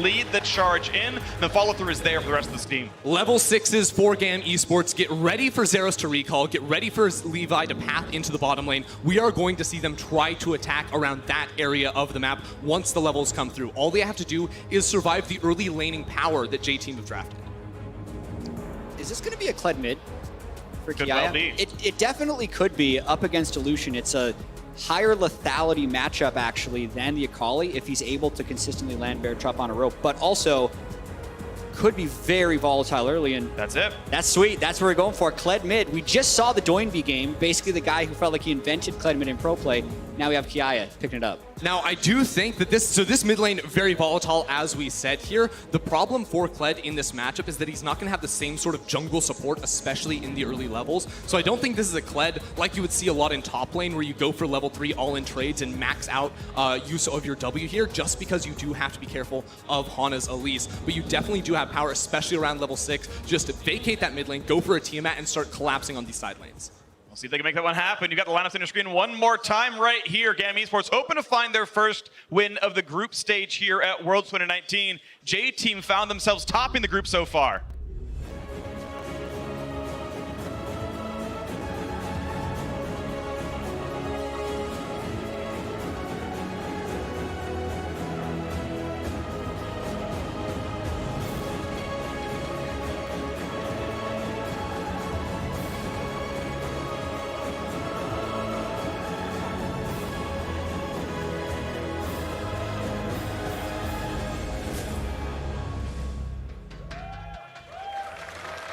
lead the charge in. The follow-through is there for the rest of this team. Level 6s for GAM Esports. Get ready for Zeros to recall. Get ready for Levi to path into the bottom lane. We are going to see them try to attack around that area of the map once the levels come through. All they have to do is survive the early laning power that J-Team have drafted. Is this going to be a Kled mid for Could Kiaya? well be. It definitely could be up against Illusion. It's a higher lethality matchup, actually, than the Akali if he's able to consistently land Bear Trap on a rope, but also could be very volatile early, and That's it. that's sweet. That's what we're going for. Kled mid. We just saw the Doinby game, basically the guy who felt like he invented Kled mid in pro play. Now we have Kiaya picking it up. Now, I do think that this mid lane, very volatile, as we said here. The problem for Kled in this matchup is that he's not going to have the same sort of jungle support, especially in the early levels. So I don't think this is a Kled like you would see a lot in top lane, where you go for level 3 all-in trades and max out use of your W here, just because you do have to be careful of Hana's Elise. But you definitely do have power, especially around level 6. Just vacate that mid lane, go for a Tiamat, and start collapsing on these side lanes. We'll see if they can make that one happen. You got the lineups on your screen one more time right here. GAM Esports hoping to find their first win of the group stage here at Worlds 2019. J-Team found themselves topping the group so far.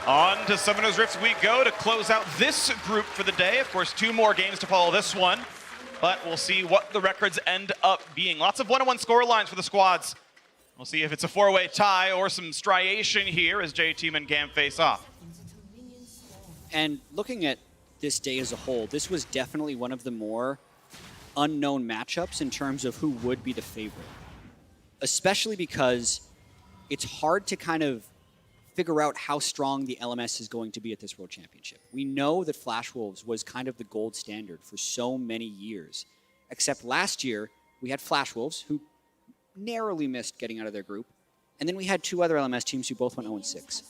On to Summoner's Rift we go to close out this group for the day. Of course, 2 more games to follow this one, but we'll see what the records end up being. Lots of 1-on-1 score lines for the squads. We'll see if it's a 4-way tie or some striation here as J-Team and GAM face off. And looking at this day as a whole, this was definitely one of the more unknown matchups in terms of who would be the favorite. Especially because it's hard to kind of figure out how strong the LMS is going to be at this World Championship. We know that Flash Wolves was kind of the gold standard for so many years, except last year we had Flash Wolves, who narrowly missed getting out of their group, and then we had 2 other LMS teams who both went 0-6.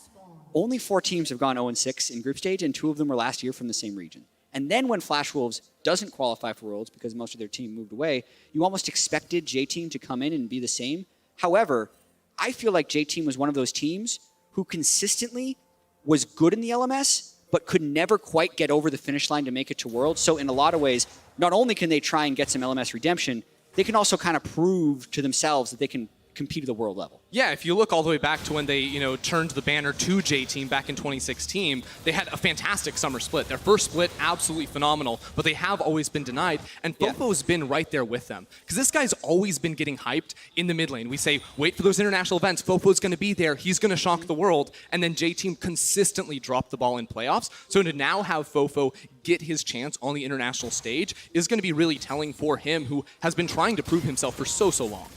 Only 4 teams have gone 0-6 in group stage, and 2 of them were last year from the same region. And then when Flash Wolves doesn't qualify for Worlds because most of their team moved away, you almost expected J-Team to come in and be the same. However, I feel like J-Team was one of those teams who consistently was good in the LMS, but could never quite get over the finish line to make it to Worlds. So in a lot of ways, not only can they try and get some LMS redemption, they can also kind of prove to themselves that they can compete at the world level. Yeah, if you look all the way back to when they, turned the banner to J-Team back in 2016, they had a fantastic summer split. Their first split, absolutely phenomenal, but they have always been denied, and Fofo's been right there with them. Because this guy's always been getting hyped in the mid lane. We say, wait for those international events, Fofo's going to be there, he's going to shock the world, and then J-Team consistently dropped the ball in playoffs. So to now have Fofo get his chance on the international stage is going to be really telling for him, who has been trying to prove himself for so long.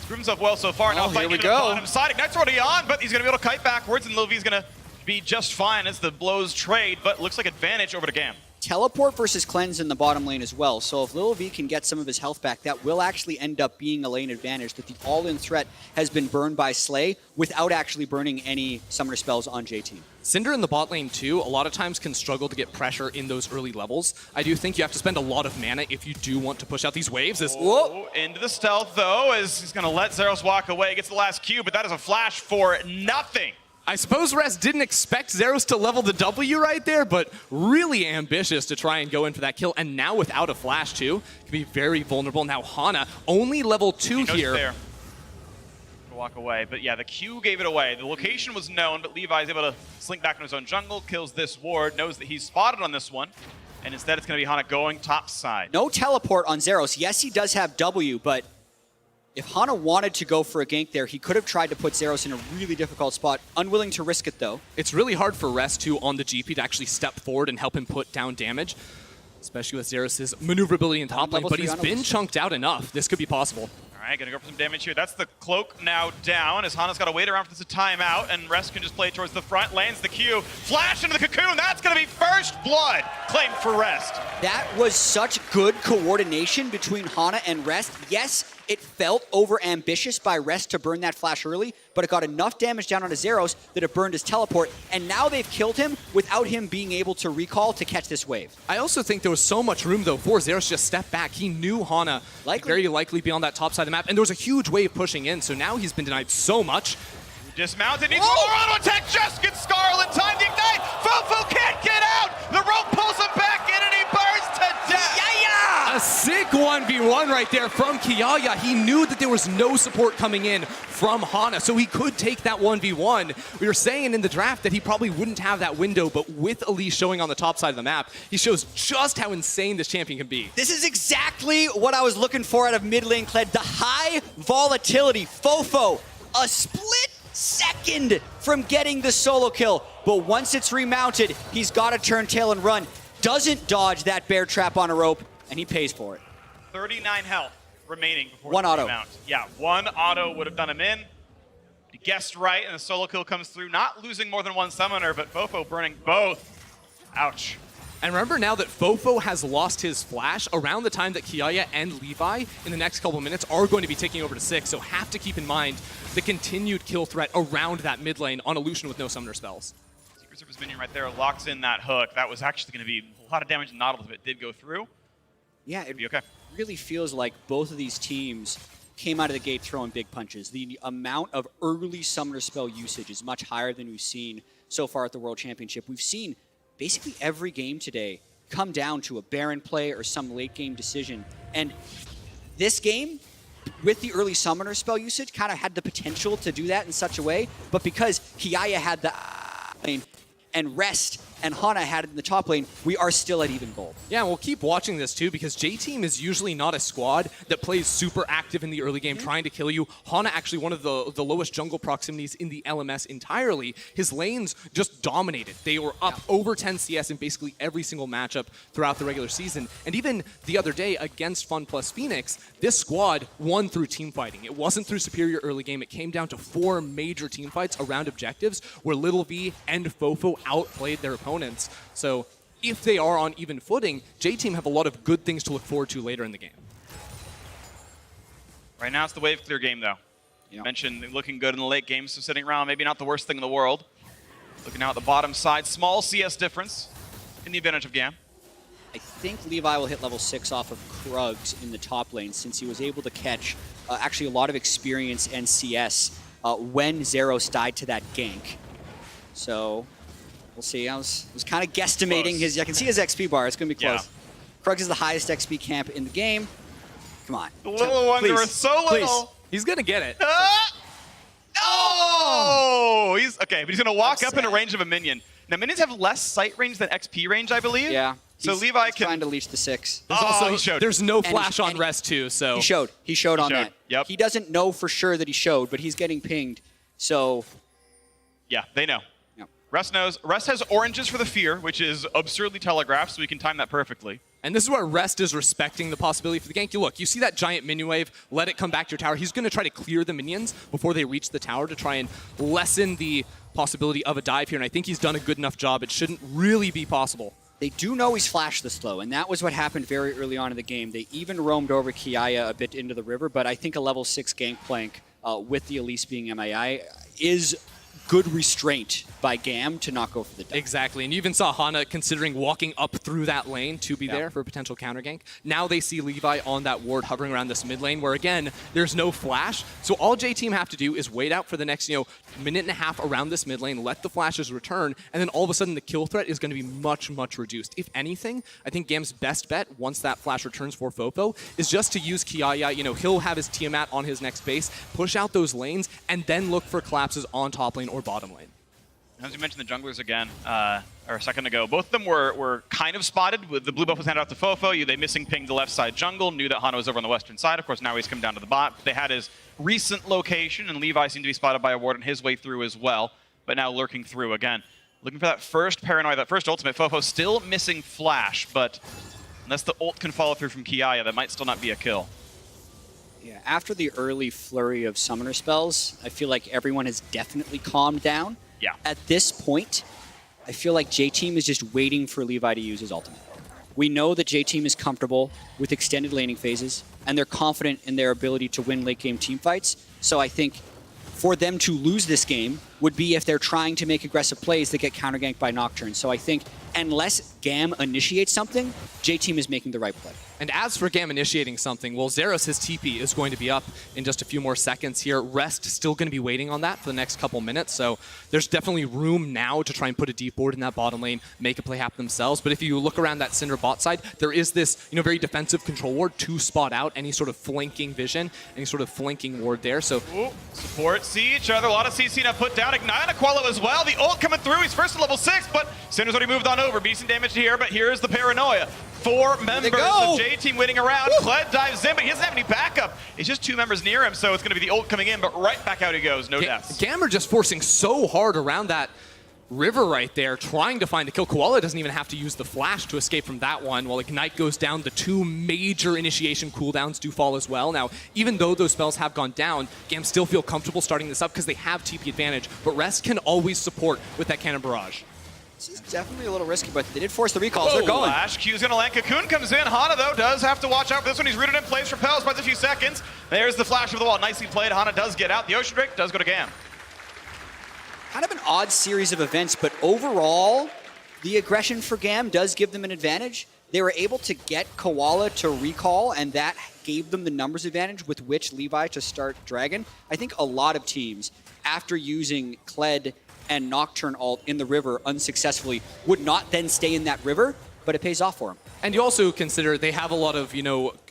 Proved himself well so far. Now fighting into the bottom side. Ignite's already on, but he's going to be able to kite backwards, and Lil V's going to be just fine as the blows trade, but looks like advantage over to GAM. Teleport versus cleanse in the bottom lane as well. So if Lil V can get some of his health back, that will actually end up being a lane advantage, that the all-in threat has been burned by Slay without actually burning any summoner spells on J-Team. Cinder in the bot lane too, a lot of times can struggle to get pressure in those early levels. I do think you have to spend a lot of mana if you do want to push out these waves. Whoa, into the stealth though, as he's gonna let Zeros walk away, gets the last Q, but that is a flash for nothing. I suppose Rest didn't expect Zeros to level the W right there, but really ambitious to try and go in for that kill. And now without a flash too, can be very vulnerable. Now Hana, only level 2 here. Walk away, but yeah, the Q gave it away. The location was known, but Levi is able to slink back in his own jungle, kills this ward, knows that he's spotted on this one, and instead it's going to be Hana going top side. No teleport on Zeros. Yes, he does have W, but if Hana wanted to go for a gank there, he could have tried to put Zeros in a really difficult spot. Unwilling to risk it, though. It's really hard for Rest, too, on the GP to actually step forward and help him put down damage, especially with Zeros' maneuverability in top lane, but he's been chunked out enough. This could be possible. All right, gonna go for some damage here. That's the cloak now down, as Hana's got to wait around for this to time out, and Rest can just play towards the front, lands the Q, flash into the cocoon. That's gonna be first blood claimed for Rest. That was such good coordination between Hana and Rest. Yes, It felt over-ambitious by Rest to burn that flash early, but it got enough damage down onto Zeros that it burned his teleport, and now they've killed him without him being able to recall to catch this wave. I also think there was so much room, though, for Zeros to just step back. He knew Hana very likely be on that top side of the map, and there was a huge wave pushing in, so now he's been denied so much. Dismounted, needs one more auto attack, just gets Scarl in time to ignite. Fofo can't get out. The rope pulls him back in and he burns to death. A sick 1v1 right there from Kiaya. He knew that there was no support coming in from Hana, so he could take that 1v1. We were saying in the draft that he probably wouldn't have that window, but with Elise showing on the top side of the map, he shows just how insane this champion can be. This is exactly what I was looking for out of mid lane Kled. The high volatility. Fofo, a split second from getting the solo kill, but once it's remounted, he's got to turn tail and run. Doesn't dodge that bear trap on a rope, and he pays for it. 39 health remaining before one the auto. remount. Yeah, one auto would have done him in. He guessed right, and the solo kill comes through. Not losing more than one summoner, but Fofo burning both. Ouch. And remember now that Fofo has lost his flash around the time that Kiaya and Levi in the next couple minutes are going to be taking over to 6, so have to keep in mind the continued kill threat around that mid lane on Illusion with no summoner spells. Secret Service minion right there locks in that hook. That was actually going to be a lot of damage to Nautilus if it did go through. Yeah, it be okay. really feels like both of these teams came out of the gate throwing big punches. The amount of early summoner spell usage is much higher than we've seen so far at the World Championship. We've seen basically every game today come down to a Baron play or some late game decision. And this game, with the early summoner spell usage, kind of had the potential to do that in such a way, but because Kiaya had the lane and Rest and Hana had it in the top lane, we are still at even gold. Yeah, we'll keep watching this too, because J-Team is usually not a squad that plays super active in the early game trying to kill you. Hana actually one of the lowest jungle proximities in the LMS entirely. His lanes just dominated. They were up over 10 CS in basically every single matchup throughout the regular season. And even the other day against Fun plus Phoenix, this squad won through team fighting. It wasn't through superior early game. It came down to 4 major team fights around objectives where Little V and Fofo outplayed their opponents. So if they are on even footing, J-Team have a lot of good things to look forward to later in the game. Right now it's the wave clear game, though. You mentioned looking good in the late game, so sitting around, maybe not the worst thing in the world. Looking now at the bottom side, small CS difference in the advantage of GAM. I think Levi will hit level 6 off of Krugs in the top lane, since he was able to catch actually a lot of experience and CS when Zeros died to that gank. So we'll see. I was kind of guesstimating his. I can see his XP bar. It's going to be close. Yeah. Krugs is the highest XP camp in the game. Come on. The little ones are so little. Please. He's going to get it. Oh! He's okay, but he's going to walk up in a range of a minion. Now, minions have less sight range than XP range, I believe. Yeah. So he's Levi can trying to leech the 6. There's also, he showed. There's no And flash he- on and Rest too, so. He showed on that. Yep. He doesn't know for sure that he showed, but he's getting pinged. So. Yeah, they know. Yep. Rest knows. Rest has oranges for the fear, which is absurdly telegraphed, so we can time that perfectly. And this is where Rest is respecting the possibility for the gank. You see that giant minion wave, let it come back to your tower. He's going to try to clear the minions before they reach the tower to try and lessen the possibility of a dive here, and I think he's done a good enough job. It shouldn't really be possible. They do know he's flash this low, and that was what happened very early on in the game. They even roamed over Kiaya a bit into the river, but I think a level 6 gangplank with the Elise being MII is good restraint by GAM to not go for the dive. Exactly, and you even saw Hana considering walking up through that lane to be there for a potential counter gank. Now they see Levi on that ward hovering around this mid lane where, again, there's no flash. So all J-Team have to do is wait out for the next, minute and a half around this mid lane, let the flashes return, and then all of a sudden the kill threat is going to be much, much reduced. If anything, I think GAM's best bet, once that flash returns for Fofo, is just to use Kiaya. He'll have his Tiamat on his next base, push out those lanes, and then look for collapses on top lane or bottom lane. As you mentioned, the junglers again, or a second ago, both of them were kind of spotted. With the blue buff was handed off to Fofo. They missing pinged the left side jungle, knew that Hana was over on the western side. Of course, now he's come down to the bot. They had his recent location, and Levi seemed to be spotted by a ward on his way through as well, but now lurking through again. Looking for that first paranoia, that first ultimate. Fofo still missing flash, but unless the ult can follow through from Kiaya, that might still not be a kill. Yeah, after the early flurry of summoner spells, I feel like everyone has definitely calmed down. Yeah. At this point, I feel like J-Team is just waiting for Levi to use his ultimate. We know that J-Team is comfortable with extended laning phases. and they're confident in their ability to win late game team fights. So I think for them to lose this game would be if they're trying to make aggressive plays that get counter-ganked by Nocturne. So I think unless GAM initiates something, J-Team is making the right play. And as for GAM initiating something, well, Zeros, his TP is going to be up in just a few more seconds here. Rest still going to be waiting on that for the next couple minutes, so there's definitely room now to try and put a deep board in that bottom lane, make a play happen themselves. But if you look around that Syndra bot side, there is this, very defensive control ward to spot out any sort of flanking vision, any sort of flanking ward there. So support see each other. A lot of CC now put down. Ignite Aqualo as well. The ult coming through. He's first to level 6, but Syndra's already moved on over. Decent damage here, but here's the paranoia. 4 members of J-Team waiting around. Kled dives in, but he doesn't have any backup. It's just 2 members near him, so it's going to be the ult coming in, but right back out he goes. No deaths. GAM are just forcing so hard around that river right there, trying to find the kill. Koala doesn't even have to use the flash to escape from that one, while Ignite goes down. The 2 major initiation cooldowns do fall as well. Now, even though those spells have gone down, GAM still feel comfortable starting this up because they have TP advantage, but Rest can always support with that Cannon Barrage. This is definitely a little risky, but they did force the recalls. They're going. Flash, Q's gonna land. Cocoon comes in. Hana, though, does have to watch out for this one. He's rooted in place, repels by a few seconds. There's the flash of the wall. Nicely played. Hana does get out. The Ocean Drake does go to GAM. Kind of an odd series of events, but overall, the aggression for GAM does give them an advantage. They were able to get Koala to recall, and that gave them the numbers advantage with which Levi to start Dragon. I think a lot of teams, after using Kled and Nocturne ult in the river unsuccessfully, would not then stay in that river, but it pays off for them. And you also consider they have a lot of,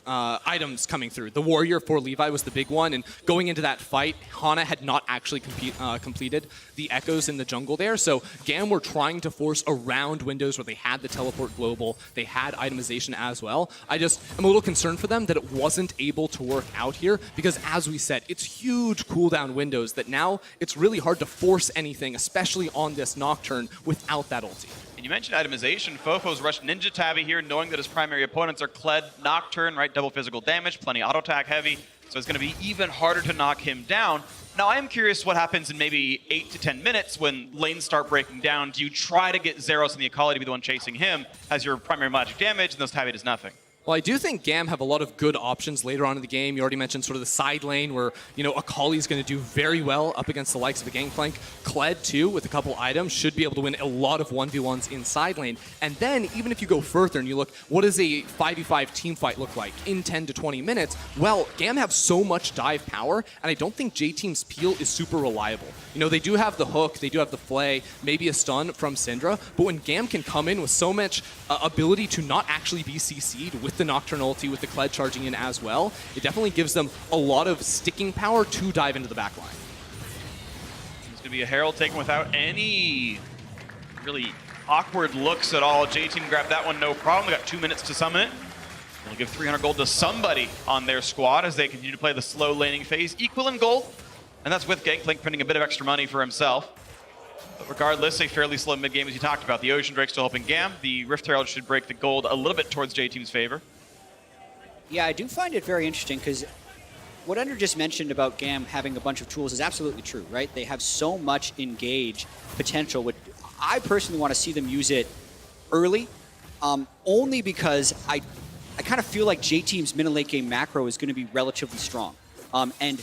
items coming through. The Warrior for Levi was the big one, and going into that fight, Hana had not actually completed the Echoes in the jungle there, so GAM were trying to force around windows where they had the teleport global, they had itemization as well. I just am a little concerned for them that it wasn't able to work out here, because as we said, it's huge cooldown windows that now it's really hard to force anything, especially on this Nocturne, without that ulti. You mentioned itemization. Fofo's rushed Ninja Tabby here, knowing that his primary opponents are Kled, Nocturne, right? Double physical damage, plenty auto attack heavy, so it's going to be even harder to knock him down. Now, I am curious what happens in maybe 8 to 10 minutes when lanes start breaking down. Do you try to get Zeros and the Akali to be the one chasing him as your primary magic damage, and those Tabby does nothing? Well, I do think GAM have a lot of good options later on in the game. You already mentioned sort of the side lane where, Akali's going to do very well up against the likes of a Gangplank. Kled, too, with a couple items, should be able to win a lot of 1v1s in side lane. And then, even if you go further and you look, what does a 5v5 team fight look like in 10 to 20 minutes? Well, GAM have so much dive power, and I don't think J-Team's peel is super reliable. They do have the hook, they do have the flay, maybe a stun from Syndra, but when GAM can come in with so much ability to not actually be CC'd with the Nocturne ulti, with the Kled charging in as well, it definitely gives them a lot of sticking power to dive into the backline. It's going to be a Herald taken without any really awkward looks at all. J-Team grabbed that one, no problem. They got 2 minutes to summon it. They'll give 300 gold to somebody on their squad as they continue to play the slow laning phase. Equal in gold, and that's with Gangplank printing a bit of extra money for himself. But regardless, a fairly slow mid-game as you talked about. The Ocean Drake still helping GAM. The Rift Herald should break the gold a little bit towards J-Team's favor. Yeah, I do find it very interesting because what Ender just mentioned about GAM having a bunch of tools is absolutely true, right? They have so much engage potential. Which I personally want to see them use it early, only because I kind of feel like J-Team's mid and late game macro is going to be relatively strong. And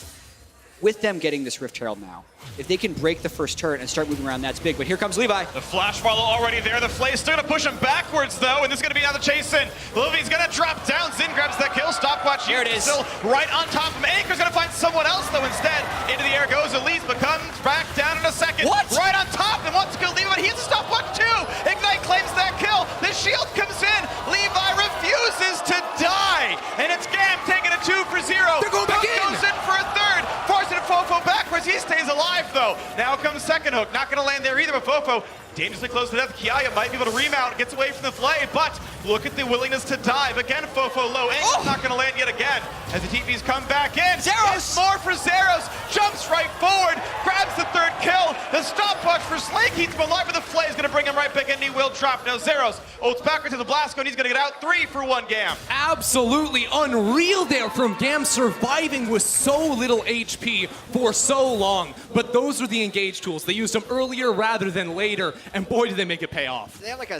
with them getting this Rift Herald now, if they can break the first turret and start moving around, that's big. But here comes Levi. The flash follow already there. The Flay's still going to push him backwards, though, and this is going to be now the chase in. Levy's going to drop down. Zin grabs that kill. Stopwatch here. It is. Still right on top of him. Anchor's going to find someone else, though, instead. Into the air goes Elise, but comes back down in a second. What? Right on top, and wants to kill Levi, but he has a stopwatch, too. Ignite claims that kill. The shield comes in. Levi refuses to die, and it's GAM taking a 2 for 0. They're going back in. Goes in for a third. Forcing Fofo backwards. He stays alive, though. Now comes second hook. Not going to land there either, but Fofo dangerously close to death. Kiaya might be able to remount, gets away from the flay, but look at the willingness to dive. Again, Fofo low, and not going to land yet again as the TPs come back in. Zeros! More for Zeros. Jumps right forward, grabs the third kill. The stopwatch for Slay keeps him alive, but the flay is going to bring him right back in. He will drop. Now Zeros ults backwards to the Blasco, and he's going to get out 3 for 1 GAM. Absolutely unreal there from GAM, surviving with so little HP for so long. But those are the engage tools. They used them earlier rather than later, and boy, did they make it pay off. They have like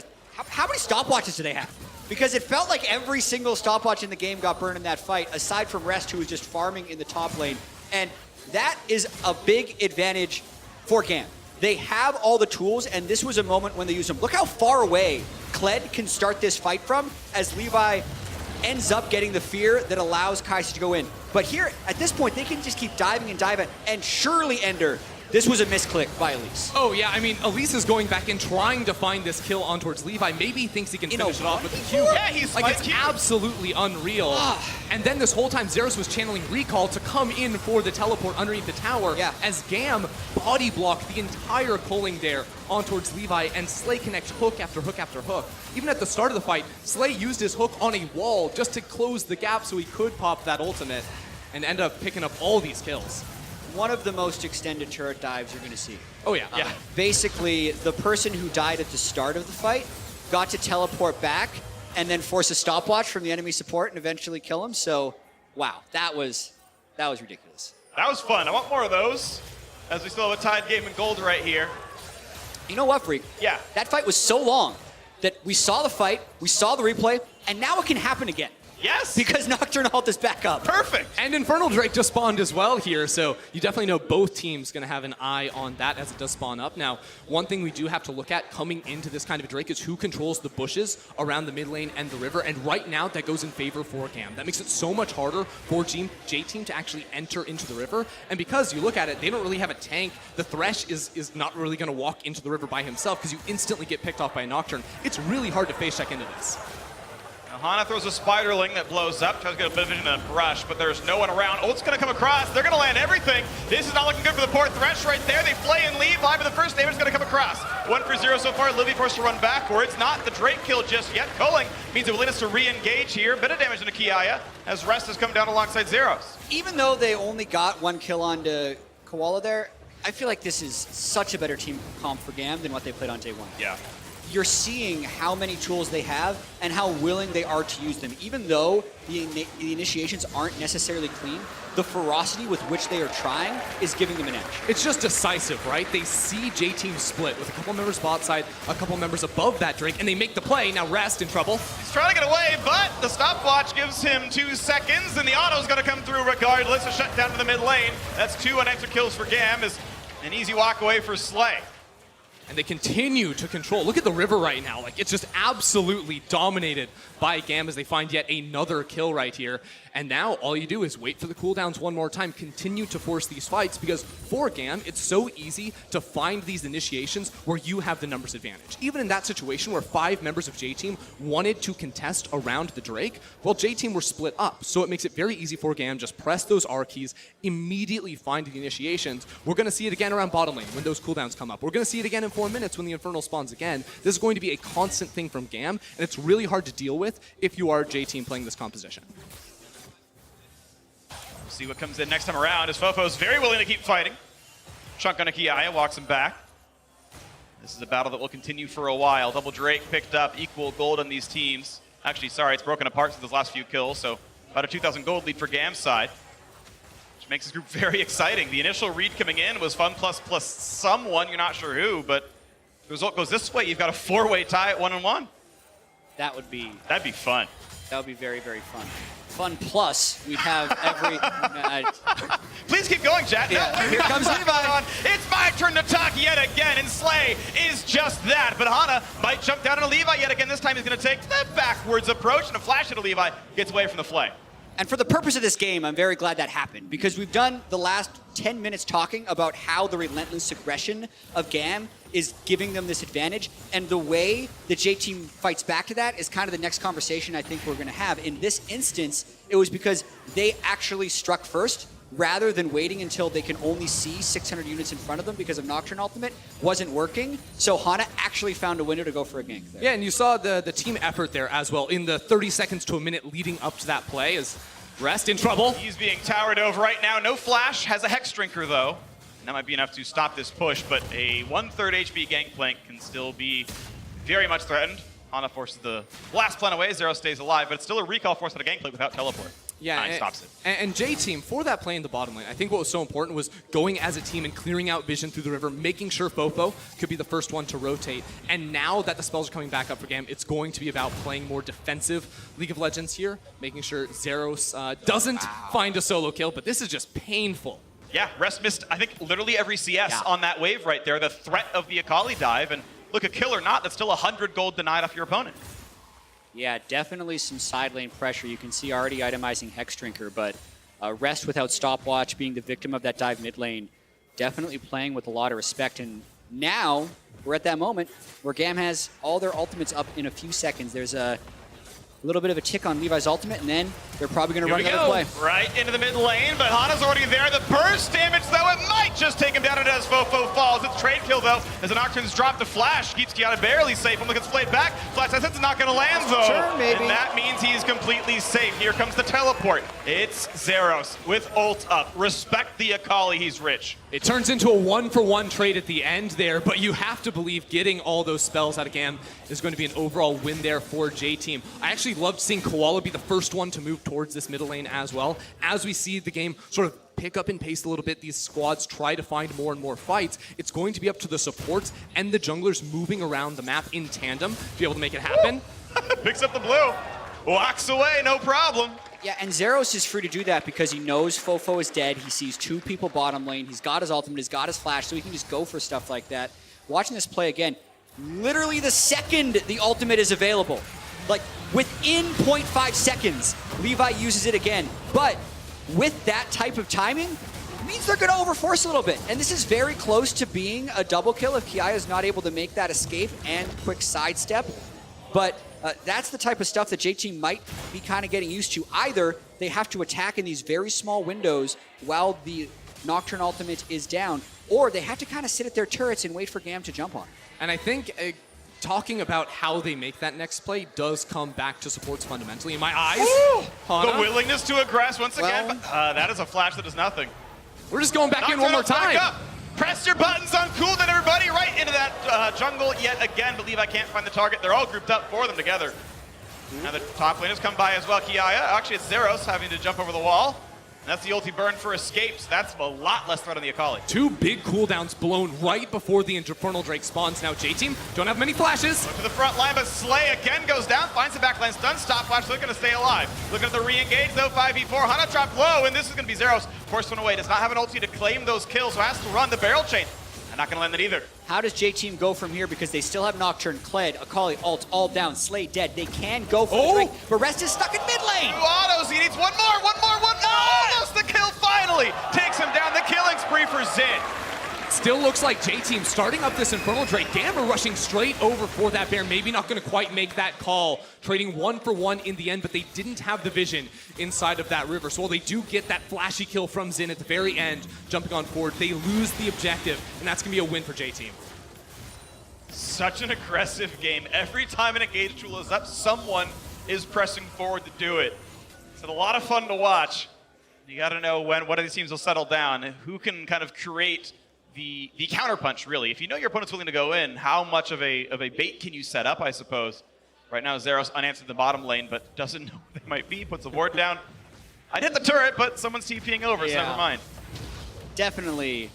how many stopwatches do they have? because it felt like every single stopwatch in the game got burned in that fight, aside from Rest, who was just farming in the top lane. And that is a big advantage for GAM. They have all the tools, and this was a moment when they used them. Look how far away Kled can start this fight from, as Levi ends up getting the fear that allows Kai'Sa to go in. But here, at this point, they can just keep diving and diving, and surely Ender, this was a misclick by Elise. Oh, yeah, I mean, Elise is going back and trying to find this kill on towards Levi. Maybe he thinks he can finish it off with the Q. Yeah, he's like, it's absolutely unreal. And then this whole time, Zeros was channeling Recall to come in for the teleport underneath the tower as GAM body blocked the entire culling there on towards Levi, and Slay connects hook after hook after hook. Even at the start of the fight, Slay used his hook on a wall just to close the gap so he could pop that ultimate and end up picking up all these kills. One of the most extended turret dives you're going to see. Oh, yeah. Basically, the person who died at the start of the fight got to teleport back and then force a stopwatch from the enemy support and eventually kill him. So, wow, that was ridiculous. That was fun. I want more of those, as we still have a tied game in gold right here. You know what, Freak? Yeah. That fight was so long that we saw the fight, we saw the replay, and now it can happen again. Yes! Because Nocturne Halt is back up. Perfect! And Infernal Drake just spawned as well here, so you definitely know both teams going to have an eye on that as it does spawn up. Now, one thing we do have to look at coming into this kind of a Drake is who controls the bushes around the mid lane and the river, and right now that goes in favor for GAM. That makes it so much harder for J-Team to actually enter into the river, and because you look at it, they don't really have a tank. The Thresh is not really going to walk into the river by himself because you instantly get picked off by a Nocturne. It's really hard to face check into this. Hana throws a Spiderling that blows up, tries to get a bit of vision and a brush, but there's no one around. Ult's gonna come across, they're gonna land everything. This is not looking good for the poor Thresh right there. They flay and leave, but the first damage is gonna come across. 1 for 0 so far, Livy forced to run backwards. Not the Drake kill just yet. Culling means it will lead us to re-engage here. Bit of damage into Kiaya, as Rest has come down alongside Zeros. Even though they only got one kill onto Koala there, I feel like this is such a better team comp for GAM than what they played on day one. Yeah. You're seeing how many tools they have and how willing they are to use them. Even though the initiations aren't necessarily clean, the ferocity with which they are trying is giving them an edge. It's just decisive, right? They see J-Team split with a couple members bot side, a couple members above that Drake, and they make the play. Now Rest in trouble. He's trying to get away, but the stopwatch gives him 2 seconds, and the auto's gonna come through regardless. A shut down to the mid lane. That's 2 unanswered kills for GAM, is an easy walk away for Slay. And they continue to control. Look at the river right now. Like, it's just absolutely dominated by GAM as they find yet another kill right here. And now all you do is wait for the cooldowns one more time, continue to force these fights, because for GAM, it's so easy to find these initiations where you have the numbers advantage. Even in that situation where 5 members of J-Team wanted to contest around the Drake, well, J-Team were split up. So it makes it very easy for GAM, just press those R keys, immediately find the initiations. We're going to see it again around bottom lane when those cooldowns come up. We're going to see it again in 4 minutes when the Infernal spawns again. This is going to be a constant thing from GAM, and it's really hard to deal with if you are J-Team playing this composition. We'll see what comes in next time around, as Fofo's very willing to keep fighting. Chunk on a Kiaya, walks him back. This is a battle that will continue for a while. Double Drake picked up equal gold on these teams. Actually, sorry, it's broken apart since those last few kills, so about a 2,000 gold lead for GAM's side, which makes this group very exciting. The initial read coming in was Fun plus someone, you're not sure who, but the result goes this way. You've got a 4-way tie at 1-1. That'd be fun. That would be very, very fun. Fun plus, we'd have every... Please keep going, chat. Yeah, No, here comes Levi. It's my turn to talk yet again, and Slay is just that. But Hana might jump down on Levi yet again. This time he's going to take the backwards approach, and a flash into Levi gets away from the flay. And for the purpose of this game, I'm very glad that happened, because we've done the last 10 minutes talking about how the relentless aggression of GAM is giving them this advantage, and the way the J-Team fights back to that is kind of the next conversation I think we're going to have. In this instance, it was because they actually struck first, rather than waiting until they can only see 600 units in front of them because of Nocturne Ultimate wasn't working. So Hana actually found a window to go for a gank there. Yeah, and you saw the team effort there as well in the 30 seconds to a minute leading up to that play as Rest in trouble. He's being towered over right now. No flash, has a Hex Drinker though. And that might be enough to stop this push, but a 1/3 HP Gangplank can still be very much threatened. Hana forces the blast plan away, Zero stays alive, but it's still a recall force on a Gangplank without teleport. Yeah, Nine stops it. And J-Team, for that play in the bottom lane, I think what was so important was going as a team and clearing out vision through the river, making sure Fofo could be the first one to rotate. And now that the spells are coming back up for GAM, it's going to be about playing more defensive League of Legends here, making sure Zeros doesn't find a solo kill, but this is just painful. Yeah, Rest missed, I think, literally every CS on that wave right there. The threat of the Akali dive, and look, a kill or not, that's still 100 gold denied off your opponent. Yeah, definitely some side lane pressure. You can see already itemizing Hex Drinker, but Rest without stopwatch, being the victim of that dive mid lane, definitely playing with a lot of respect. And now we're at that moment where GAM has all their ultimates up in a few seconds. There's a little bit of a tick on Levi's ultimate, and then they're probably going to run another play. Right into the mid lane, but Hana's already there. The burst damage, though, it might just take him down as Fofo falls. It's trade kill, though, as the Nocturne's dropped the flash. Keeps Kiana barely safe. When gets played back, flash says it's not going to land, though. Sure, maybe. And that means he's completely safe. Here comes the teleport. It's Zeros with ult up. Respect the Akali, he's rich. It turns into a 1-for-1 trade at the end there, but you have to believe getting all those spells out of GAM is going to be an overall win there for J-Team. I actually loved seeing Koala be the first one to move towards this middle lane as well. As we see the game sort of pick up in pace a little bit, these squads try to find more and more fights, it's going to be up to the supports and the junglers moving around the map in tandem to be able to make it happen. Picks up the blue. Walks away, no problem. Yeah, and Zeros is free to do that because he knows Fofo is dead. He sees two people bottom lane. He's got his ultimate, he's got his flash, so he can just go for stuff like that. Watching this play again, literally the second the ultimate is available, like within 0.5 seconds, Levi uses it again. But with that type of timing, it means they're going to overforce a little bit. And this is very close to being a double kill if Kiaya is not able to make that escape and quick sidestep. But that's the type of stuff that J-Team might be kind of getting used to. Either they have to attack in these very small windows while the Nocturne ultimate is down, or they have to kind of sit at their turrets and wait for GAM to jump on. And I think talking about how they make that next play does come back to supports fundamentally. In my eyes, the willingness to aggress once again, but that is a flash that does nothing. We're just going back in one more time. Press your buttons on cooldown, everybody, right into that jungle yet again. Believe I can't find the target. They're all grouped up for them together. Now the top laners come by as well. Kiaya, actually it's Zeros having to jump over the wall. And that's the ulti burn for escapes. That's a lot less threat on the Akali. Two big cooldowns blown right before the Infernal Drake spawns. Now J-Team don't have many flashes. Look to the front line, but Slay again goes down, finds the back line stun, stopwatch, looking to stay alive. Looking at the re-engage though, 5v4, Hana dropped low, and this is gonna be Zeros. Forced one away, does not have an ulti to claim those kills, so has to run the barrel chain. And not gonna land it either. How does J-Team go from here? Because they still have Nocturne, Kled, Akali, ult, all down, Slay dead. They can go for the Drake, but Rest is stuck in mid lane. Two autos, he needs one more. Almost the kill finally. Takes him down, the killing spree for Zin. Still looks like J-Team starting up this Infernal Drake. GAM are rushing straight over for that bear. Maybe not going to quite make that call. Trading 1-for-1 in the end, but they didn't have the vision inside of that river. So while they do get that flashy kill from Zin at the very end, jumping on forward, they lose the objective, and that's going to be a win for J-Team. Such an aggressive game. Every time an engage tool is up, someone is pressing forward to do it. It's a lot of fun to watch. You got to know when one of these teams will settle down, who can kind of create the counterpunch, really. If you know your opponent's willing to go in, how much of a bait can you set up, I suppose? Right now, Zeros unanswered the bottom lane, but doesn't know where they might be, puts a ward down. I'd hit the turret, but someone's TPing over, so never mind. Definitely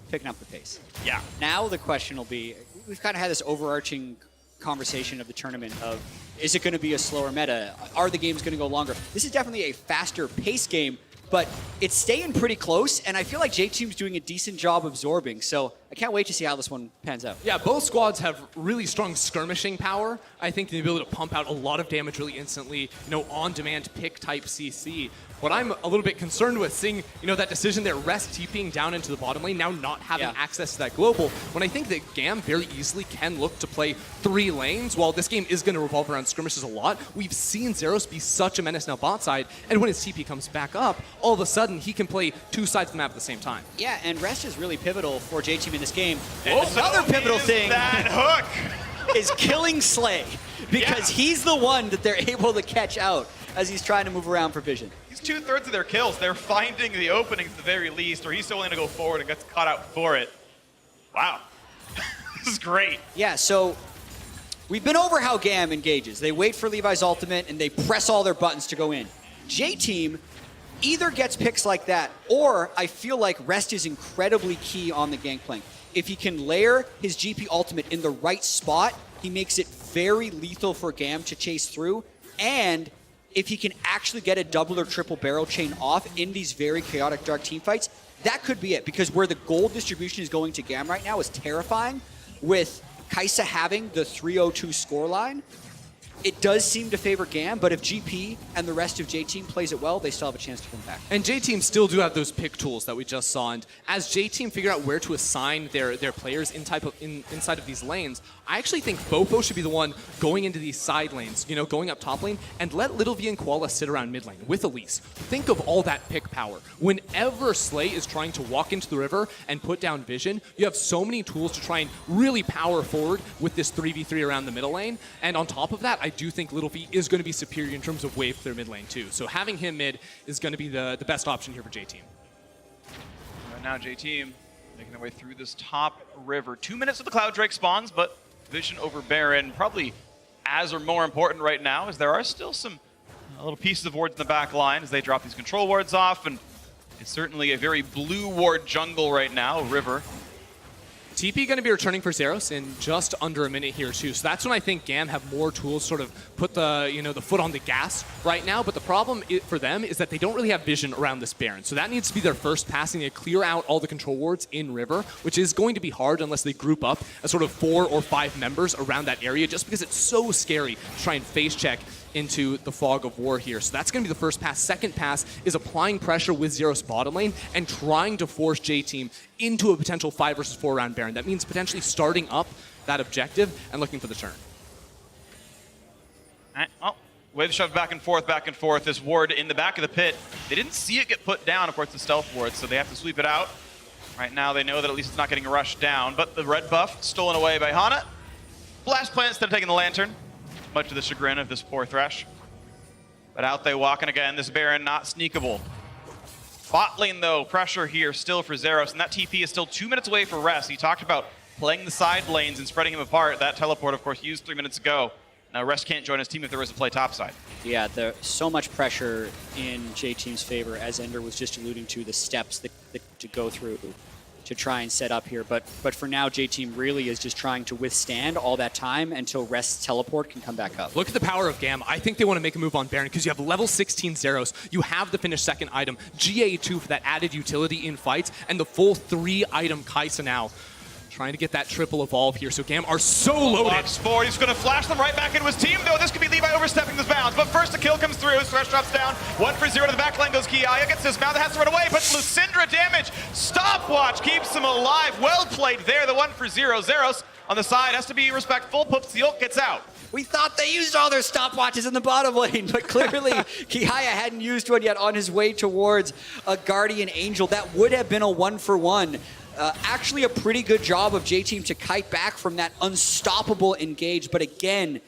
picking up the pace. Yeah. Now the question will be, we've kind of had this overarching conversation of the tournament of, is it going to be a slower meta? Are the games going to go longer? This is definitely a faster pace game, but it's staying pretty close, and I feel like J-Team's doing a decent job absorbing, so I can't wait to see how this one pans out. Yeah, both squads have really strong skirmishing power. I think the ability to pump out a lot of damage really instantly, on-demand pick type CC. What I'm a little bit concerned with, seeing, that decision there, Rest TPing down into the bottom lane, now not having access to that global, when I think that GAM very easily can look to play 3 lanes. While this game is going to revolve around skirmishes a lot, we've seen Zeros be such a menace now bot side, and when his TP comes back up, all of a sudden he can play 2 sides of the map at the same time. Yeah, and Rest is really pivotal for J-Team in this game. Another pivotal thing that hook is killing Slay, because he's the one that they're able to catch out as he's trying to move around for vision. He's 2/3 of their kills. They're finding the openings at the very least, or he's still willing to go forward and gets caught out for it. Wow. This is great. Yeah, so we've been over how GAM engages. They wait for Levi's ultimate, and they press all their buttons to go in. J-Team either gets picks like that, or I feel like Rest is incredibly key on the Gangplank. If he can layer his GP ultimate in the right spot, he makes it very lethal for GAM to chase through, and if he can actually get a double or triple barrel chain off in these very chaotic dark team fights, that could be it, because where the gold distribution is going to GAM right now is terrifying. With Kai'Sa having the 302 scoreline, it does seem to favor GAM, but if GP and the rest of J-Team plays it well, they still have a chance to come back. And J-Team still do have those pick tools that we just saw, and as J-Team figure out where to assign their players inside of these lanes, I actually think Fofo should be the one going into these side lanes, you know, going up top lane, and let Little V and Koala sit around mid lane with Elise. Think of all that pick power. Whenever Slay is trying to walk into the river and put down vision, you have so many tools to try and really power forward with this 3v3 around the middle lane, and on top of that, I do think Little V is going to be superior in terms of wave clear mid lane too. So having him mid is going to be the best option here for J-Team. Right now, J-Team making their way through this top river. 2 minutes of the Cloud Drake spawns, but vision over Baron probably as or more important right now, as there are still some little pieces of wards in the back line as they drop these control wards off, and it's certainly a very blue ward jungle right now, river. TP going to be returning for Zeros in just under a minute here too, so that's when I think GAM have more tools, sort of put the the foot on the gas right now. But the problem for them is that they don't really have vision around this Baron, so that needs to be their first passing to clear out all the control wards in river, which is going to be hard unless they group up as sort of 4 or 5 members around that area, just because it's so scary to try and face check into the fog of war here. So that's going to be the first pass. Second pass is applying pressure with Zeros bottom lane and trying to force J-Team into a potential 5 versus 4 round Baron. That means potentially starting up that objective and looking for the turn. All right, well, wave shove back and forth, back and forth. This ward in the back of the pit, they didn't see it get put down. Of course, the stealth ward, so they have to sweep it out. Right now, they know that at least it's not getting rushed down, but the red buff stolen away by Hana. Blast plant instead of taking the lantern, much to the chagrin of this poor Thresh. But out they walk, and again, this Baron not sneakable. Bot lane, though, pressure here still for Zeros, and that TP is still 2 minutes away for Rest. He talked about playing the side lanes and spreading him apart. That teleport, of course, used 3 minutes ago. Now Rest can't join his team if there was a play topside. Yeah, there's so much pressure in J-Team's favor, as Ender was just alluding to, the steps that to go through to try and set up here. But for now, J-Team really is just trying to withstand all that time until Rest's teleport can come back up. Look at the power of GAM. I think they want to make a move on Baron because you have level 16 Zeros, you have the finished second item, GA2 for that added utility in fights, and the full 3-item Kai'Sa now. Trying to get that triple evolve here, so GAM are so loaded. Box forward, he's going to flash them right back into his team, though. This could be Levi overstepping those bounds, but first a kill comes through. Thresh drops down, 1 for 0 to the back line goes Kiaya, gets dismounted, has to run away, but Lucindra damage. Stopwatch keeps him alive. Well played there, the 1 for 0. Zeros on the side has to be respectful, puts the ult, gets out. We thought they used all their stopwatches in the bottom lane, but clearly Kiaya hadn't used one yet on his way towards a Guardian Angel. That would have been a 1-for-1. Actually a pretty good job of J-Team to kite back from that unstoppable engage, but again,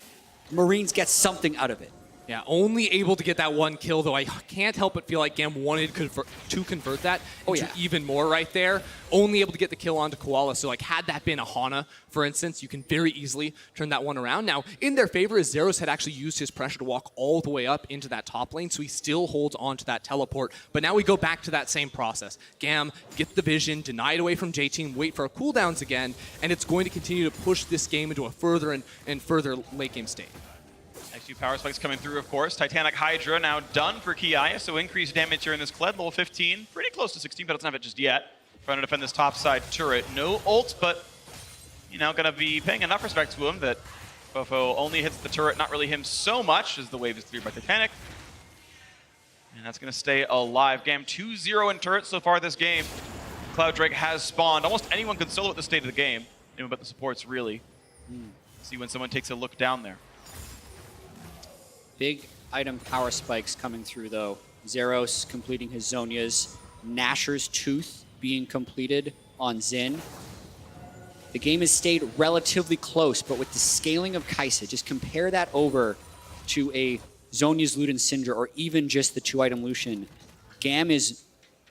Marines get something out of it. Yeah, only able to get that 1 kill, though I can't help but feel like GAM wanted to convert that into even more right there. Only able to get the kill onto Koala, so like had that been a Hana, for instance, you can very easily turn that one around. Now, in their favor is Zeros had actually used his pressure to walk all the way up into that top lane, so he still holds on to that teleport. But now we go back to that same process. GAM, get the vision, deny it away from J-Team, wait for our cooldowns again, and it's going to continue to push this game into a further and further late game state. Next few power spikes coming through, of course. Titanic Hydra now done for Kiaya, so increased damage here in this Kled, level 15. Pretty close to 16, but doesn't have it just yet. Trying to defend this top side turret. No ult, but gonna be paying enough respect to him that Fofo only hits the turret, not really him so much, as the wave is cleared by Titanic. And that's gonna stay alive. GAM 2-0 in turret so far this game. Cloud Drake has spawned. Almost anyone could solo at the state of the game. Anyone but the supports, really. See when someone takes a look down there. Big item power spikes coming through, though. Zeros completing his Zhonya's. Nasher's Tooth being completed on Xin. The game has stayed relatively close, but with the scaling of Kai'Sa, just compare that over to a Zhonya's Luden Syndra, or even just the 2-item Lucian. GAM is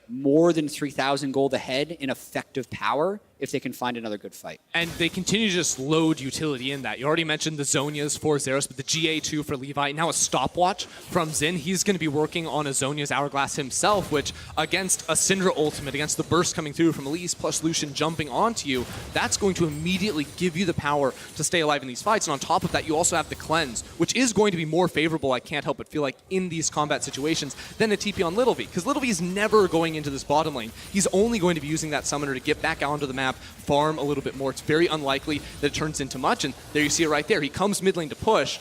more than 3,000 gold ahead in effective power. if they can find another good fight. And they continue to just load utility in that. You already mentioned the Zonias for Zeros, but the GA2 for Levi. Now a stopwatch from Xin. He's going to be working on a Zonia's Hourglass himself, which against a Syndra ultimate, against the burst coming through from Elise plus Lucian jumping onto you, that's going to immediately give you the power to stay alive in these fights. And on top of that, you also have the cleanse, which is going to be more favorable, I can't help but feel like, in these combat situations than a TP on Little V. Because Little V is never going into this bottom lane. He's only going to be using that summoner to get back onto the map, farm a little bit more. It's very unlikely that it turns into much, and there you see it right there. He comes mid lane to push,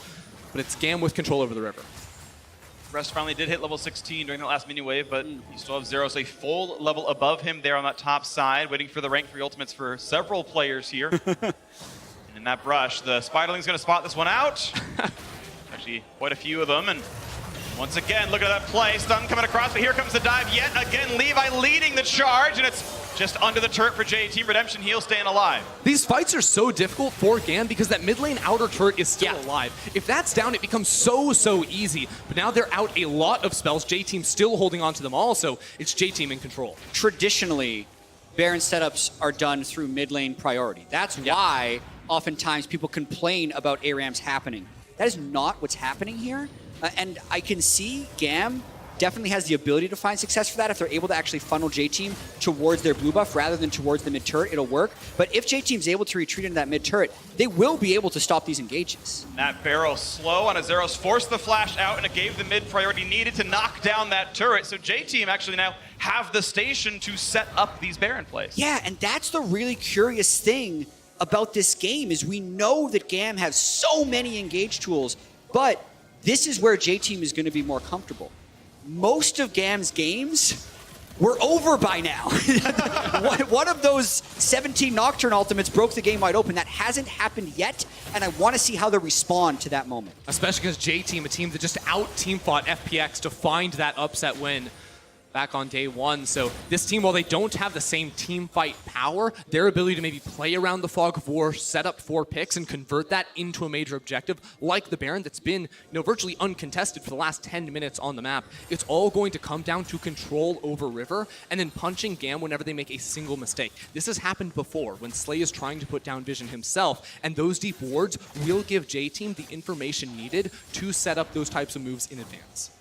but it's GAM with control over the river. Rest finally did hit level 16 during that last mini wave, but you still have Zeros a full level above him there on that top side, waiting for the rank 3 ultimates for several players here. And in that brush, the Spiderling's going to spot this one out. Actually, quite a few of them, and once again, look at that play. Stun coming across, but here comes the dive yet again. Levi leading the charge, and it's just under the turret for J-Team. Redemption Heal staying alive. These fights are so difficult for GAM because that mid lane outer turret is still alive. If that's down, it becomes so easy. But now they're out a lot of spells. J-Team still holding on to them all, so it's J-Team in control. Traditionally, Baron setups are done through mid lane priority. That's why oftentimes people complain about ARAMs happening. That is not what's happening here. And I can see GAM definitely has the ability to find success for that. If they're able to actually funnel J-Team towards their blue buff rather than towards the mid turret, it'll work. But if J-Team's able to retreat into that mid turret, they will be able to stop these engages. That barrel slow on a Zeros forced the flash out, and it gave the mid priority needed to knock down that turret. So J-Team actually now have the station to set up these Baron plays. Yeah, and that's the really curious thing about this game is we know that GAM has so many engage tools, but this is where J-Team is going to be more comfortable. Most of GAM's games were over by now. One of those 17 Nocturne ultimates broke the game wide open. That hasn't happened yet, and I want to see how they respond to that moment. Especially because J-Team, a team that just out-team fought FPX to find that upset win back on day one. So this team, while they don't have the same team fight power, their ability to maybe play around the fog of war, set up 4 picks, and convert that into a major objective, like the Baron that's been virtually uncontested for the last 10 minutes on the map, it's all going to come down to control over River and then punching GAM whenever they make a single mistake. This has happened before when Slay is trying to put down Vision himself, and those deep wards will give J-Team the information needed to set up those types of moves in advance.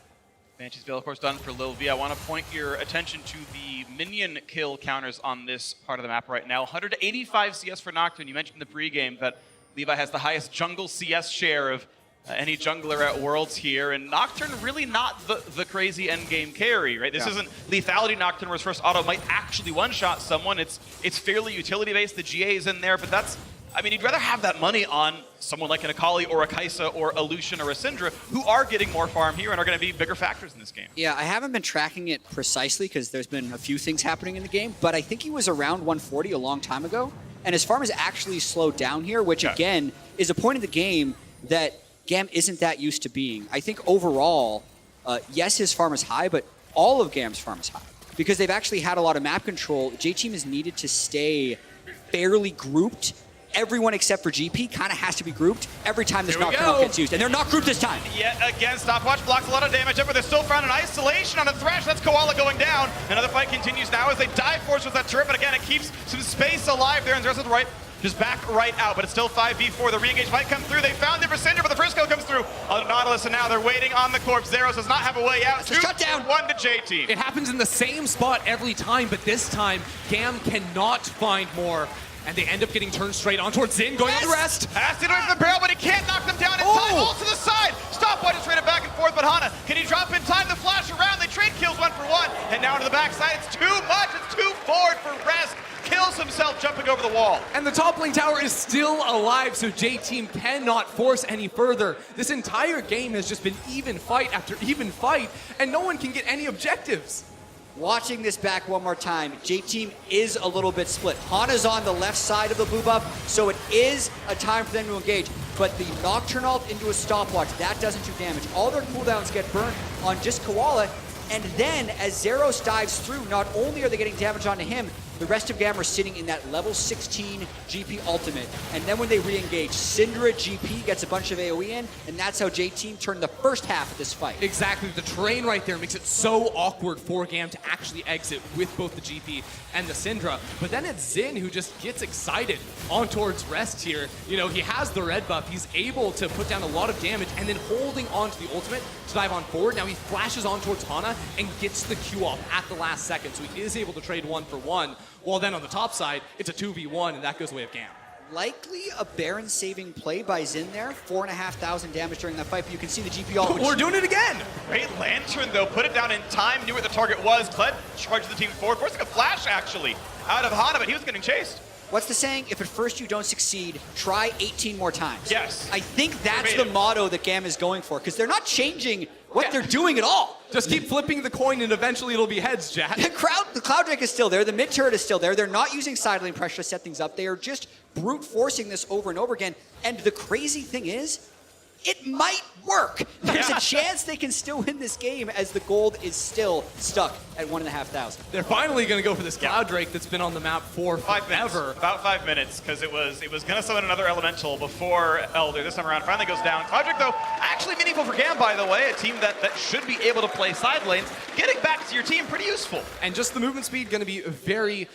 Banshee's Veil, of course, done for Lil V. I want to point your attention to the minion kill counters on this part of the map right now. 185 CS for Nocturne. You mentioned in the pregame that Levi has the highest jungle CS share of any jungler at Worlds here, and Nocturne really not the crazy endgame carry, right? This isn't lethality Nocturne where his first auto might actually one-shot someone. It's fairly utility-based. The GA is in there, but that's, I mean, you'd rather have that money on someone like an Akali or a Kai'Sa or a Lucian or a Syndra who are getting more farm here and are going to be bigger factors in this game. Yeah, I haven't been tracking it precisely because there's been a few things happening in the game, but I think he was around 140 a long time ago. And his farm has actually slowed down here, which again is a point in the game that GAM isn't that used to being. I think overall, yes, his farm is high, but all of GAM's farm is high because they've actually had a lot of map control. J-Team has needed to stay fairly grouped. Everyone except for GP kind of has to be grouped every time this Nocturne gets used. And they're not grouped this time. Yet again, Stopwatch blocks a lot of damage up, but they're still found in isolation on a Thresh. That's Koala going down. Another fight continues now as they dive force with that turret, but again, it keeps some space alive there, and Zeros with the right just back right out, but it's still 5v4. The re-engage might come through. They found it for Syndra, but the first kill comes through on Nautilus, and now they're waiting on the corpse. Zeros does not have a way out. 2-1 to J-Team. It happens in the same spot every time, but this time, GAM cannot find more. And they end up getting turned straight on towards Xin, going on the rest. Has to do it for the barrel, but he can't knock them down in time. All to the side. Stopwatch is traded back and forth, but Hana, can he drop in time to flash around? They trade kills 1 for 1. And now to the backside. It's too much. It's too forward for Rest. Kills himself jumping over the wall. And the top lane tower is still alive, so J-Team cannot force any further. This entire game has just been even fight after even fight, and no one can get any objectives. Watching this back one more time, J-Team is a little bit split. Hana's on the left side of the blue buff, so it is a time for them to engage. But the Nocturne ult into a stopwatch, that doesn't do damage. All their cooldowns get burnt on just Koala, and then as Zeros dives through, not only are they getting damage onto him, The rest of GAM are sitting in that level 16 GP ultimate. And then when they re-engage, Syndra GP gets a bunch of AoE in, and that's how J-Team turned the first half of this fight. Exactly. The terrain right there makes it so awkward for GAM to actually exit with both the GP and the Syndra. But then it's Xin who just gets excited on towards Rest here. You know, he has the red buff. He's able to put down a lot of damage and then holding on to the ultimate to dive on forward. Now he flashes on towards Hana and gets the Q off at the last second. So he is able to trade 1-for-1. While then on the top side, it's a 2v1 and that goes the way of GAM. Likely a Baron saving play by Xin there. 4,500 damage during that fight, but you can see the GP ult. We're doing it again! Great Lantern, though. Put it down in time, knew what the target was. Kled charged the team forward. Forcing a flash, actually, out of Hana, but he was getting chased. What's the saying? If at first you don't succeed, try 18 more times. Yes. I think that's the motto that GAM is going for, because they're not changing what they're doing at all. Just keep flipping the coin and eventually it'll be heads, Jack. The Cloud Drake is still there. The mid turret is still there. They're not using side lane pressure to set things up. They are just brute forcing this over and over again. And the crazy thing is, it might work. There's a chance they can still win this game as the gold is still stuck at 1,500. They're finally going to go for this Cloud Drake that's been on the map for 5 minutes. forever. About 5 minutes, because it was going to summon another Elemental before Elder. This time around, finally goes down. Cloud Drake, though, actually meaningful for GAM, by the way. A team that should be able to play side lanes. Getting back to your team, pretty useful. And just the movement speed going to be very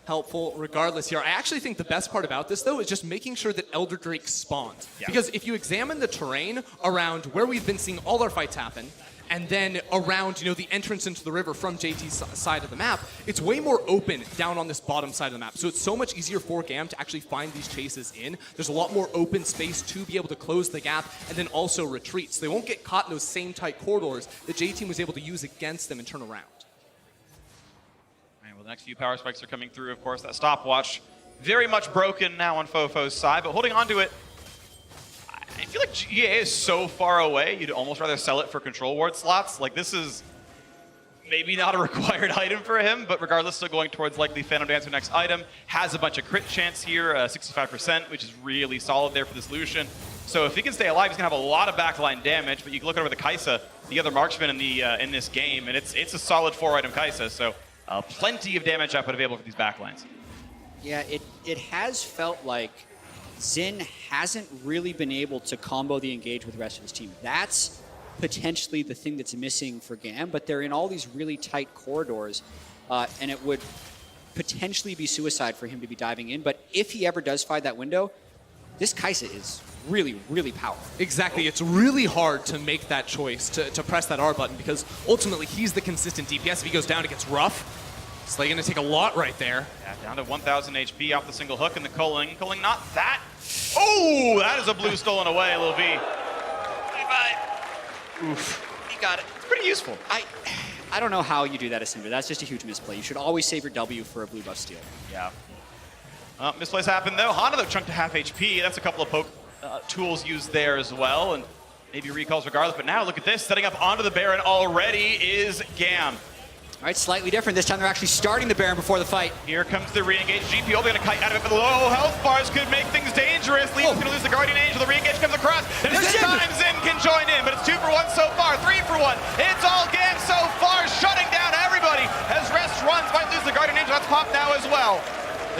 helpful regardless here. I actually think the best part about this, though, is just making sure that Elder Drake spawns. Yeah. Because if you examine the terrain around where we've been seeing all our fights happen, and then around, you know, the entrance into the river from JT's side of the map, it's way more open down on this bottom side of the map. So it's so much easier for GAM to actually find these chases in. There's a lot more open space to be able to close the gap and then also retreat. So they won't get caught in those same tight corridors that JT was able to use against them and turn around. Well, the next few power spikes are coming through, of course. That stopwatch very much broken now on Fofo's side, but holding on to it. I feel like GA is so far away, you'd almost rather sell it for control ward slots. Like, this is maybe not a required item for him, but regardless, still going towards likely Phantom Dancer next item. Has a bunch of crit chance here, 65%, which is really solid there for this Lucian. So if he can stay alive, he's gonna have a lot of backline damage, but you can look over the Kai'Sa, the other marksman in this game, and it's a solid 4-item Kai'Sa, so plenty of damage output available for these backlines. Yeah, it has felt like Xin hasn't really been able to combo the engage with the rest of his team. That's potentially the thing that's missing for GAM, but they're in all these really tight corridors, and it would potentially be suicide for him to be diving in. But if he ever does find that window, this Kai'Sa is really, really powerful. Exactly. It's really hard to make that choice, to press that R button, because ultimately he's the consistent DPS. If he goes down, it gets rough. It's like going to take a lot right there. Yeah, down to 1,000 HP off the single hook, and the culling not that. Oh, that is a blue stolen away, Lil V. Bye-bye. Oof. He got it. It's pretty useful. I don't know how you do that as Syndra. That's just a huge misplay. You should always save your W for a blue buff steal. Yeah. Misplays happened, though. Hana, though, chunked to half HP. That's a couple of poke tools used there as well, and maybe recalls regardless. But now, look at this. Setting up onto the Baron already is GAM. All right, slightly different. This time they're actually starting the Baron before the fight. Here comes the re-engage. GP only gonna kite out of it, but the low health bars could make things dangerous. Leon's gonna lose the Guardian Angel. The re-engage comes across. This time Xin can join in, but it's 2 for 1 so far, 3 for 1. It's all GAM so far, shutting down everybody. As Rest runs, might lose the Guardian Angel. That's popped now as well.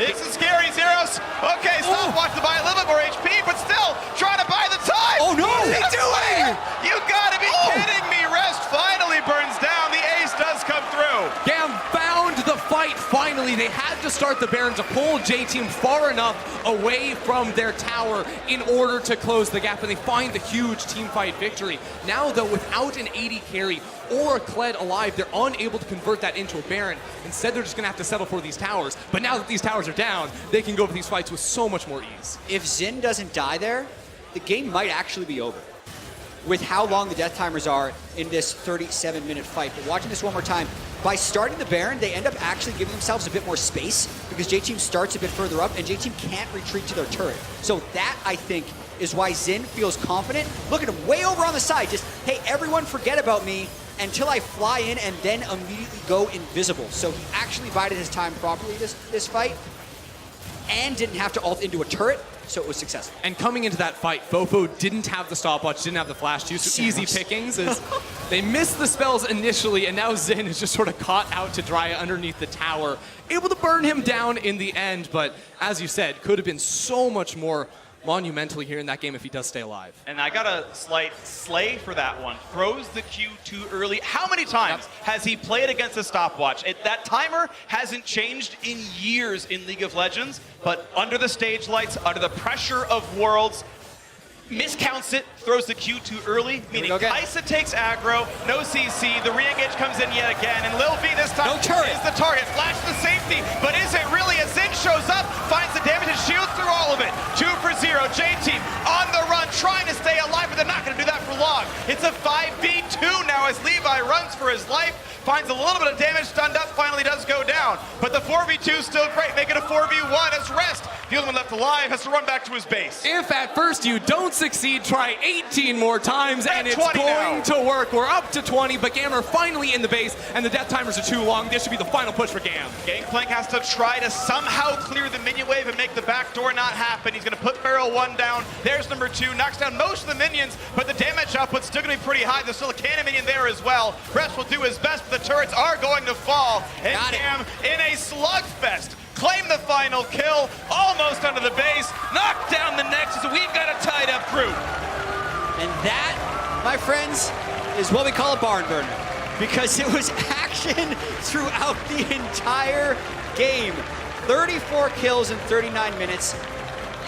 This is scary, Zeros. Okay, stopwatch to buy a little bit more HP, but still trying to buy the time. Oh no! What What are you doing? You gotta be kidding me. Rest finally burns down. The ace does come through. GAM found the fight finally. They had to start the Baron to pull J-Team far enough away from their tower in order to close the gap, and they find the huge team fight victory. Now, though, without an 80 carry or a Kled alive, they're unable to convert that into a Baron. Instead, they're just going to have to settle for these towers. But now that these towers are down, they can go for these fights with so much more ease. If Xin doesn't die there, the game might actually be over. With how long the death timers are in this 37-minute fight. But watching this one more time, by starting the Baron, they end up actually giving themselves a bit more space because J-Team starts a bit further up and J-Team can't retreat to their turret. So that, I think, is why Xin feels confident. Look at him way over on the side. Just, hey, everyone forget about me until I fly in and then immediately go invisible. So he actually bided his time properly this fight. and didn't have to ult into a turret, so it was successful. And coming into that fight, Fofo didn't have the stopwatch, didn't have the flash juice, so easy pickings. They missed the spells initially, and now Xin is just sort of caught out to dry underneath the tower, able to burn him down in the end, but as you said, could have been so much more monumentally here in that game if he does stay alive. And I got a slight slay for that one. Throws the Q too early. How many times has he played against a stopwatch? That timer hasn't changed in years in League of Legends, but under the stage lights, under the pressure of Worlds, miscounts it, throws the Q too early, meaning Kaisa takes aggro, no CC, the re-engage comes in yet again, and Lil V this time is the target. Flash the safety, but is it really? As Xin shows up, finds the damage and shields through all of it. 2 for 0, J-Team on the run, trying to stay alive, but they're not going to do that for long. It's a 5v2 now as Levi runs for his life, finds a little bit of damage, stunned up, finally does go down. But the 4v2 is still great, make it a 4v1 as Rest, the only one left alive, has to run back to his base. If at first you don't succeed, try 18 more times, and it's going to work. We're up to 20, but GAM are finally in the base, and the death timers are too long. This should be the final push for GAM. Gangplank has to try to somehow clear the minion wave and make the backdoor not happen. He's going to put Barrel 1 down. There's number 2, knocks down most of the minions, but the damage output's still going to be pretty high. There's still a cannon minion there as well. Rest will do his best, but the turrets are going to fall, and GAM in a slugfest. Claim the final kill, almost under the base, knock down the Nexus. We've got a tied up group. And that, my friends, is what we call a barn burner, because it was action throughout the entire game. 34 kills in 39 minutes.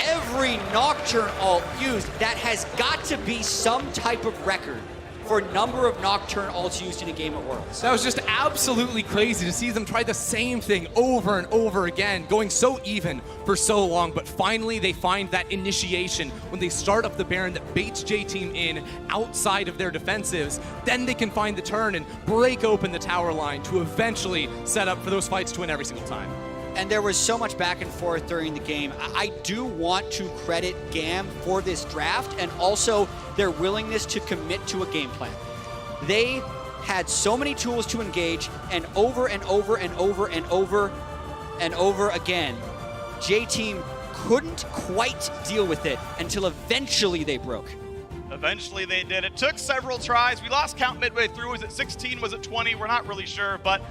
Every Nocturne ult used, that has got to be some type of record for number of Nocturne ults used in a game at Worlds. That was just absolutely crazy to see them try the same thing over and over again, going so even for so long, but finally they find that initiation when they start up the Baron that baits J-Team in outside of their defensives. Then they can find the turn and break open the tower line to eventually set up for those fights to win every single time. And there was so much back and forth during the game. I do want to credit GAM for this draft and also their willingness to commit to a game plan. They had so many tools to engage, and over and over and over and over and over again, J-Team couldn't quite deal with it until eventually they broke. Eventually they did. It took several tries. We lost count midway through. Was it 16? Was it 20? We're not really sure, but